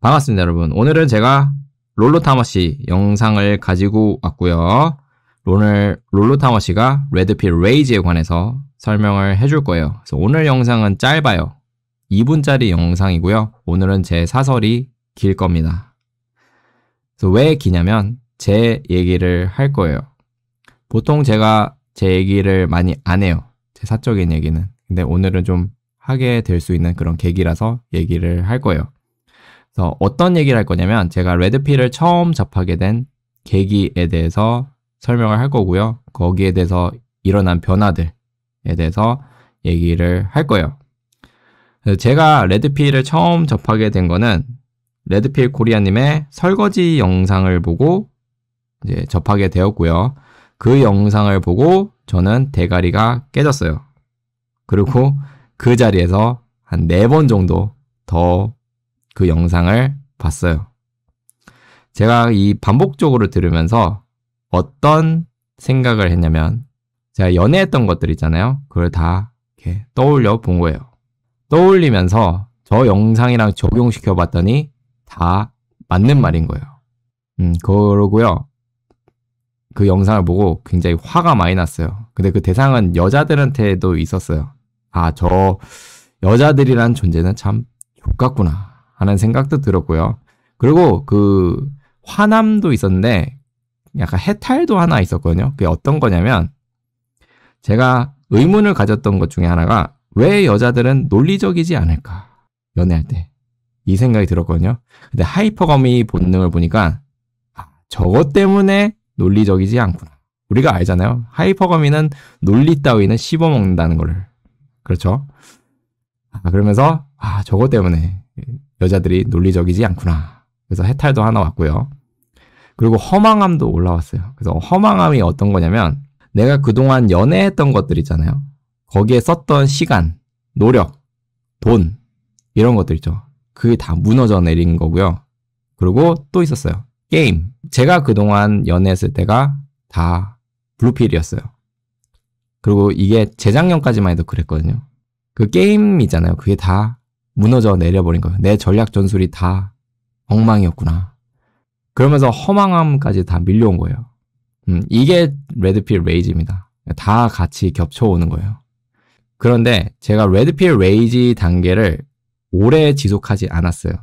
반갑습니다, 여러분. 오늘은 제가 롤로타머시 영상을 가지고 왔고요. 오늘 롤로타머시가 레드필 레이즈에 관해서 설명을 해줄 거예요. 그래서 오늘 영상은 짧아요. 2분짜리 영상이고요. 오늘은 제 사설이 길 겁니다. 그래서 왜 기냐면 제 얘기를 할 거예요. 보통 제가 제 얘기를 많이 안 해요. 제 사적인 얘기는. 근데 오늘은 좀 하게 될 수 있는 그런 계기라서 얘기를 할 거예요. 그래서 어떤 얘기를 할 거냐면 제가 레드필을 처음 접하게 된 계기에 대해서 설명을 할 거고요. 거기에 대해서 일어난 변화들에 대해서 얘기를 할 거예요. 제가 레드필을 처음 접하게 된 거는 레드필 코리아님의 설거지 영상을 보고 이제 접하게 되었고요. 그 영상을 보고 저는 대가리가 깨졌어요. 그리고 그 자리에서 한 4번 정도 더 그 영상을 봤어요. 제가 이 반복적으로 들으면서 어떤 생각을 했냐면 제가 연애했던 것들 있잖아요. 그걸 다 이렇게 떠올려 본 거예요. 떠올리면서 저 영상이랑 적용시켜 봤더니 다 맞는 말인 거예요. 그러고요. 그 영상을 보고 굉장히 화가 많이 났어요. 근데 그 대상은 여자들한테도 있었어요. 아, 저 여자들이란 존재는 참 족같구나 하는 생각도 들었고요. 그리고 그 화남도 있었는데 약간 해탈도 하나 있었거든요. 그게 어떤 거냐면 제가 의문을 가졌던 것 중에 하나가 왜 여자들은 논리적이지 않을까? 연애할 때. 이 생각이 들었거든요. 근데 하이퍼거미 본능을 보니까 저것 때문에 논리적이지 않구나. 우리가 알잖아요. 하이퍼거미는 논리 따위는 씹어먹는다는 거를. 그렇죠? 그러면서 저것 때문에 여자들이 논리적이지 않구나. 그래서 해탈도 하나 왔고요. 그리고 허망함도 올라왔어요. 그래서 허망함이 어떤 거냐면 내가 그동안 연애했던 것들 있잖아요. 거기에 썼던 시간, 노력, 돈 이런 것들 있죠. 그게 다 무너져 내린 거고요. 그리고 또 있었어요. 게임. 제가 그동안 연애했을 때가 다 블루필이었어요. 그리고 이게 재작년까지만 해도 그랬거든요. 그 게임이잖아요. 그게 다 무너져 내려버린 거예요. 내 전략 전술이 다 엉망이었구나. 그러면서 허망함까지 다 밀려온 거예요. 이게 레드필 레이즈입니다. 다 같이 겹쳐오는 거예요. 그런데 제가 레드필 레이즈 단계를 오래 지속하지 않았어요.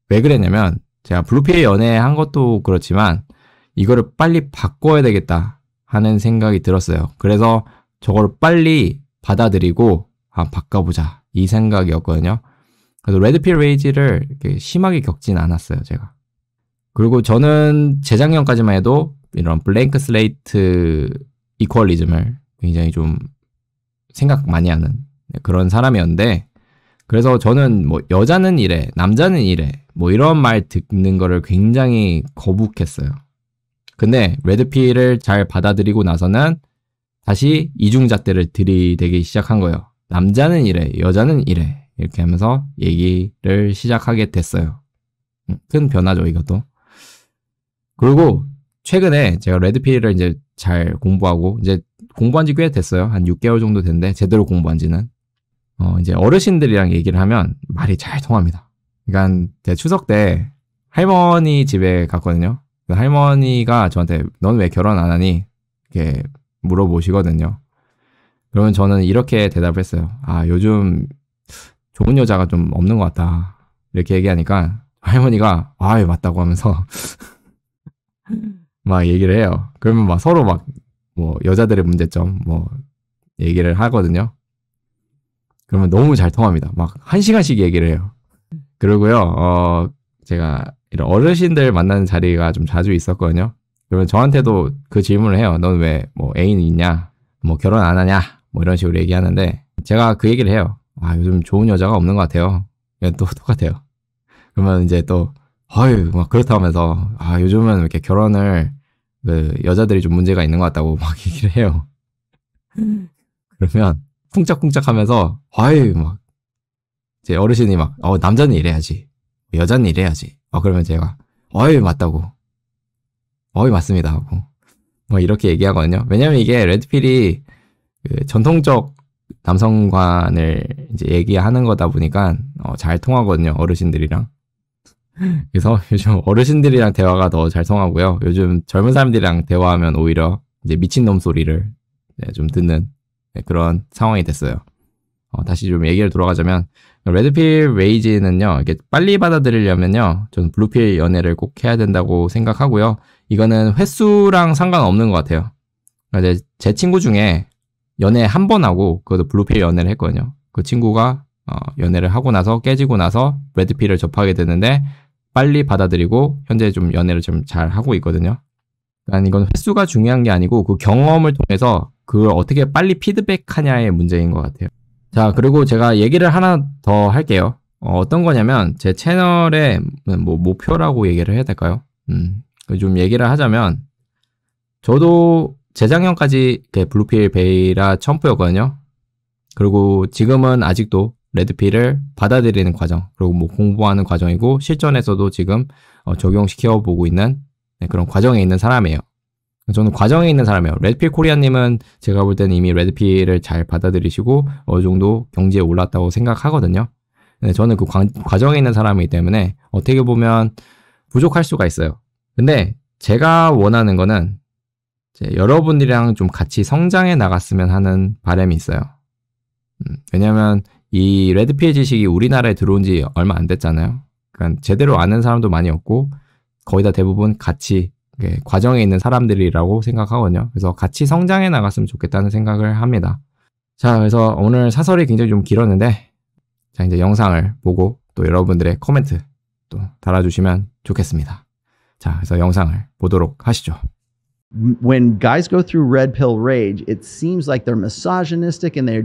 왜 그랬냐면 제가 블루필 연애한 것도 그렇지만 이거를 빨리 바꿔야 되겠다 하는 생각이 들었어요. 그래서 저걸 빨리 받아들이고 바꿔보자 이 생각이었거든요. 그래서 레드필 레이즈를 이렇게 심하게 겪진 않았어요, 제가. 그리고 저는 재작년까지만 해도 이런 블랭크 슬레이트 이퀄리즘을 굉장히 좀 생각 많이 하는 그런 사람이었는데, 그래서 저는 뭐 여자는 이래, 남자는 이래, 뭐 이런 말 듣는 거를 굉장히 거북했어요. 근데 레드필을 잘 받아들이고 나서는 다시 이중잣대를 들이대기 시작한 거예요. 남자는 이래, 여자는 이래. 이렇게 하면서 얘기를 시작하게 됐어요. 큰 변화죠, 이것도. 그리고 최근에 제가 레드필을 이제 잘 공부하고, 이제 공부한 지 꽤 됐어요. 한 6개월 정도 됐는데, 제대로 공부한 지는. 이제 어르신들이랑 얘기를 하면 말이 잘 통합니다. 그러니까 제가 추석 때 할머니 집에 갔거든요. 할머니가 저한테 넌 왜 결혼 안 하니? 이렇게 물어보시거든요. 그러면 저는 이렇게 대답을 했어요. 요즘 좋은 여자가 좀 없는 것 같다. 이렇게 얘기하니까 할머니가 맞다고 하면서 막 얘기를 해요. 그러면 막 서로 막 뭐 여자들의 문제점 뭐 얘기를 하거든요. 그러면 너무 잘 통합니다. 막 1시간씩 얘기를 해요. 그리고요, 제가 이런 어르신들 만나는 자리가 좀 자주 있었거든요. 그러면 저한테도 그 질문을 해요. 넌 왜 뭐 애인 있냐? 뭐 결혼 안 하냐? 뭐 이런 식으로 얘기하는데 제가 그 얘기를 해요. 요즘 좋은 여자가 없는 것 같아요. 또 똑같아요. 그러면 이제 또 막 그렇다 하면서 요즘은 이렇게 결혼을 여자들이 좀 문제가 있는 것 같다고 막 얘기를 해요. 그러면 쿵짝쿵짝 하면서 막 제 어르신이 막 남자는 이래야지, 여자는 이래야지. 그러면 제가 맞다고, 맞습니다 하고 뭐 이렇게 얘기하거든요. 왜냐면 이게 레드필이 그 전통적 남성관을 이제 얘기하는 거다 보니까 잘 통하거든요, 어르신들이랑. 그래서 요즘 어르신들이랑 대화가 더 잘 통하고요. 요즘 젊은 사람들이랑 대화하면 오히려 이제 미친놈 소리를 좀 듣는 그런 상황이 됐어요. 다시 좀 얘기를 돌아가자면 레드필 레이지는요, 이게 빨리 받아들이려면요, 저는 블루필 연애를 꼭 해야 된다고 생각하고요. 이거는 횟수랑 상관없는 것 같아요. 그러니까 제 친구 중에 연애 한 번 하고 그것도 블루필 연애를 했거든요. 그 친구가 연애를 하고 나서 깨지고 나서 레드필을 접하게 되는데 빨리 받아들이고 현재 좀 연애를 좀 잘 하고 있거든요. 그러니까 이건 횟수가 중요한 게 아니고 그 경험을 통해서 그걸 어떻게 빨리 피드백하냐의 문제인 것 같아요. 자, 그리고 제가 얘기를 하나 더 할게요. 어떤 거냐면 제 채널의 뭐 목표라고 얘기를 해야 될까요? 좀 얘기를 하자면 저도 재작년까지 블루필 베이라 첨프였거든요. 그리고 지금은 아직도 레드필을 받아들이는 과정, 그리고 뭐 공부하는 과정이고 실전에서도 지금 적용시켜 보고 있는 그런 과정에 있는 사람이에요. 저는 과정에 있는 사람이에요. 레드필 코리아님은 제가 볼 때는 이미 레드필을 잘 받아들이시고 어느 정도 경지에 올랐다고 생각하거든요. 근데 저는 그 과정에 있는 사람이기 때문에 어떻게 보면 부족할 수가 있어요. 근데 제가 원하는 거는 여러분들이랑 좀 같이 성장해 나갔으면 하는 바람이 있어요. 왜냐면 이 레드필 지식이 우리나라에 들어온 지 얼마 안 됐잖아요. 그러니까 제대로 아는 사람도 많이 없고 거의 다 대부분 같이 과정에 있는 사람들이라고 생각하거든요. 그래서 같이 성장해 나갔으면 좋겠다는 생각을 합니다. 자, 그래서 오늘 사설이 굉장히 좀 길었는데 자, 이제 영상을 보고 또 여러분들의 코멘트 또 달아주시면 좋겠습니다. 자, 그래서 영상을 보도록 하시죠. When guys go through red pill rage, it seems like they're misogynistic and they're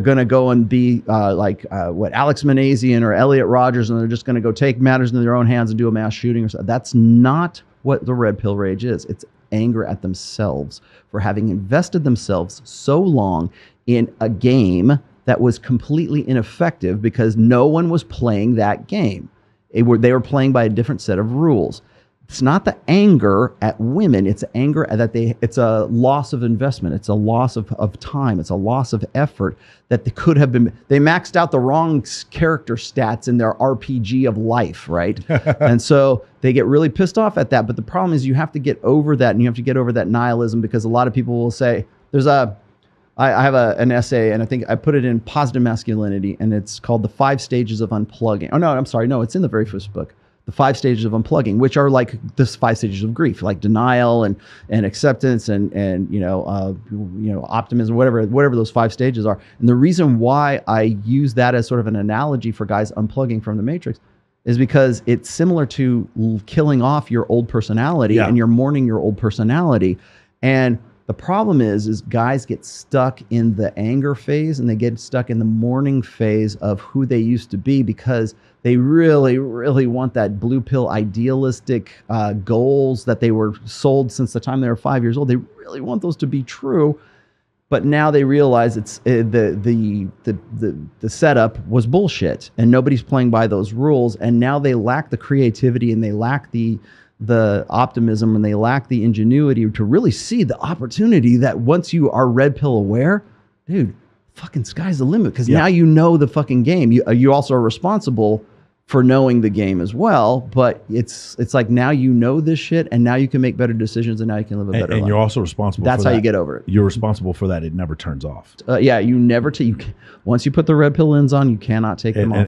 going to go and be what Alex Manazian or Elliot Rodgers, and they're just going to go take matters into their own hands and do a mass shooting or something. That's not what the red pill rage is. It's anger at themselves for having invested themselves so long in a game that was completely ineffective because no one was playing that game. They were playing by a different set of rules. It's not the anger at women. It's anger that it's a loss of investment. It's a loss of time. It's a loss of effort that they could have been. They maxed out the wrong character stats in their RPG of life, right? And so they get really pissed off at that. But the problem is you have to get over that, and you have to get over that nihilism, because a lot of people will say, I have an essay, and I think I put it in Positive Masculinity, and it's called The 5 Stages of Unplugging. Oh, no, I'm sorry. No, it's in the very first book. The 5 stages of unplugging, which are like the 5 stages of grief, like denial and acceptance and optimism, whatever those 5 stages are. And the reason why I use that as sort of an analogy for guys unplugging from the matrix is because it's similar to killing off your old personality, and you're mourning your old personality. And the problem is guys get stuck in the anger phase, and they get stuck in the mourning phase of who they used to be, because they really, really want that blue pill idealistic goals that they were sold since the time they were 5 years old. They really want those to be true, but now they realize it's the setup was bullshit, and nobody's playing by those rules. And now they lack the creativity, and they lack the optimism, and they lack the ingenuity to really see the opportunity that once you are red pill aware, dude, fucking sky's the limit, because now you know the fucking game. You also are responsible for knowing the game as well, but it's like now you know this shit, and now you can make better decisions, and now you can live a better life. And you're also responsible That's for how that. you get over it. You're responsible for that. It never turns off. You never once you put the red pill lens on, you cannot take them off.